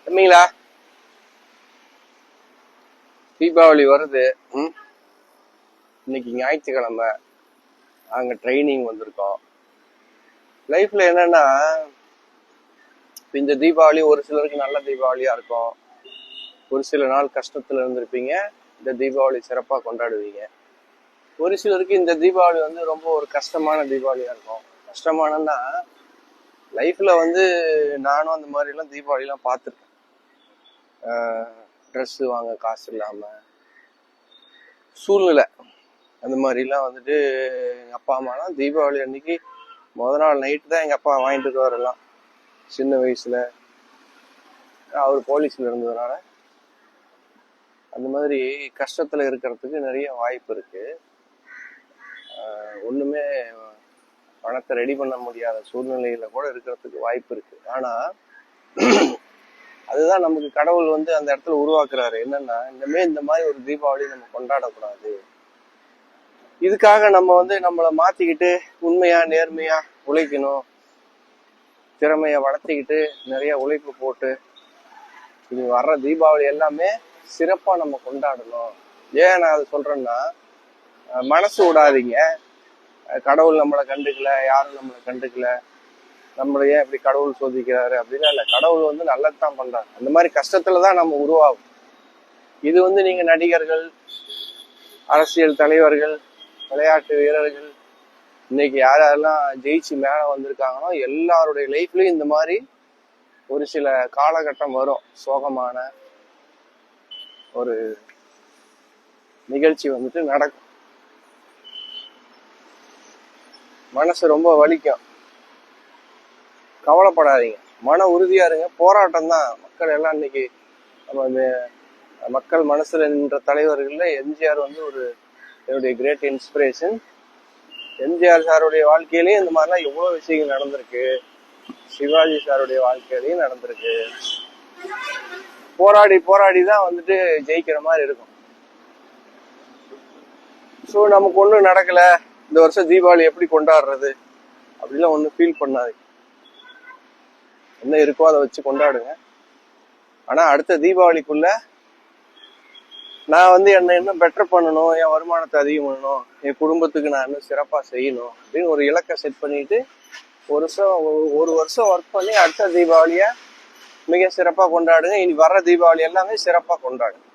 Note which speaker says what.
Speaker 1: தம்பிங்களா, தீபாவளி வருது. இன்னைக்கு ஞாயிற்றுக்கிழமை. அங்க ட்ரைனிங் வந்திருக்கோம். லைஃப்ல என்னன்னா, இந்த தீபாவளி ஒரு சிலருக்கு நல்ல தீபாவளியா இருக்கும். ஒரு சில நாள் கஷ்டத்துல இருந்திருப்பீங்க, இந்த தீபாவளி சிறப்பா கொண்டாடுவீங்க. ஒரு சிலருக்கு இந்த தீபாவளி வந்து ரொம்ப ஒரு கஷ்டமான தீபாவளியா இருக்கும். கஷ்டமானன்னா, லைஃப்ல வந்து நானும் அந்த மாதிரி எல்லாம் தீபாவளி எல்லாம் பார்த்துருக்கேன். ட்ரெஸ் வாங்க காசு இல்லாம, சூழ்நிலை அந்த மாதிரிலாம் வந்துட்டு எங்கள் அப்பா அம்மாலாம் தீபாவளி அன்னைக்கு நாள் நைட்டு தான் எங்கள் அப்பா வாங்கிட்டு வரலாம். சின்ன வயசுல அவர் போலீஸ்ல இருந்ததுனால அந்த மாதிரி கஷ்டத்துல இருக்கிறதுக்கு நிறைய வாய்ப்பு இருக்கு. ஒண்ணுமே பணத்தை ரெடி பண்ண முடியாத சூழ்நிலையில கூட இருக்கிறதுக்கு வாய்ப்பு இருக்கு. ஆனா அதுதான் நமக்கு கடவுள் வந்து அந்த இடத்துல உருவாக்குறாரு. என்னன்னா, இந்த மாதிரி ஒரு தீபாவளி நம்ம கொண்டாடக்கூடாது. இதுக்காக நம்ம வந்து நம்மளை மாத்திக்கிட்டு உண்மையா நேர்மையா உழைக்கணும், திறமைய வளர்த்திக்கிட்டு நிறைய உழைப்பு போட்டு இது வர்ற தீபாவளி எல்லாமே சிறப்பா நம்ம கொண்டாடணும். ஏன் நான் அதை சொல்றேன்னா, மனசு விடாதீங்க. கடவுள் நம்மளை கண்டுக்கல, யாரும் நம்மளை கண்டுக்கல, நம்மள ஏன் இப்படி கடவுள் சோதிக்கிறாரு அப்படின்னா இல்ல. கடவுள் வந்து நல்லதுதான் பண்றாரு. அந்த மாதிரி கஷ்டத்துலதான் நம்ம உருவாகும். இது வந்து நீங்க நடிகர்கள், அரசியல் தலைவர்கள், விளையாட்டு வீரர்கள், இன்னைக்கு யாரெல்லாம் ஜெயிச்சு மேல வந்திருக்காங்களோ எல்லாருடைய லைஃப்லயும் இந்த மாதிரி ஒரு சில காலகட்டம் வரும். சோகமான ஒரு நிகழ்ச்சி வந்துட்டு நடக்கும். மனசு ரொம்ப வலிக்கும். கவலைப்படாதீங்க, மன உறுதியா இருங்க. போராட்டம் தான். மக்கள் எல்லாம் இன்னைக்கு நம்ம மக்கள் மனசுல நின்ற தலைவர்கள்ல எம்ஜிஆர் வந்து ஒரு என்னுடைய கிரேட் இன்ஸ்பிரேஷன். எம்ஜிஆர் சாருடைய வாழ்க்கையிலயும் இந்த மாதிரிலாம் எவ்வளவு விஷயங்கள் நடந்திருக்கு. சிவாஜி சாருடைய வாழ்க்கையிலையும் நடந்திருக்கு. போராடி போராடி தான் வந்துட்டு ஜெயிக்கிற மாதிரி இருக்கும். ஸோ நமக்கு ஒன்றும் நடக்கல, இந்த வருஷம் தீபாவளி எப்படி கொண்டாடுறது அப்படிலாம் ஒன்றும் ஃபீல் பண்ணாது. என்ன இருக்கோ அதை வச்சு கொண்டாடுங்க. ஆனா அடுத்த தீபாவளிக்குள்ள நான் வந்து என்ன இன்னும் பெட்டர் பண்ணணும், என் வருமானத்தை அதிகம் பண்ணணும், என் குடும்பத்துக்கு நான் இன்னும் சிறப்பா செய்யணும் அப்படின்னு ஒரு இலக்கை செட் பண்ணிட்டு ஒரு வருஷம் ஒர்க் பண்ணி அடுத்த தீபாவளிய மிக சிறப்பா கொண்டாடுங்க. இனி வர்ற தீபாவளி எல்லாமே சிறப்பா கொண்டாடுங்க.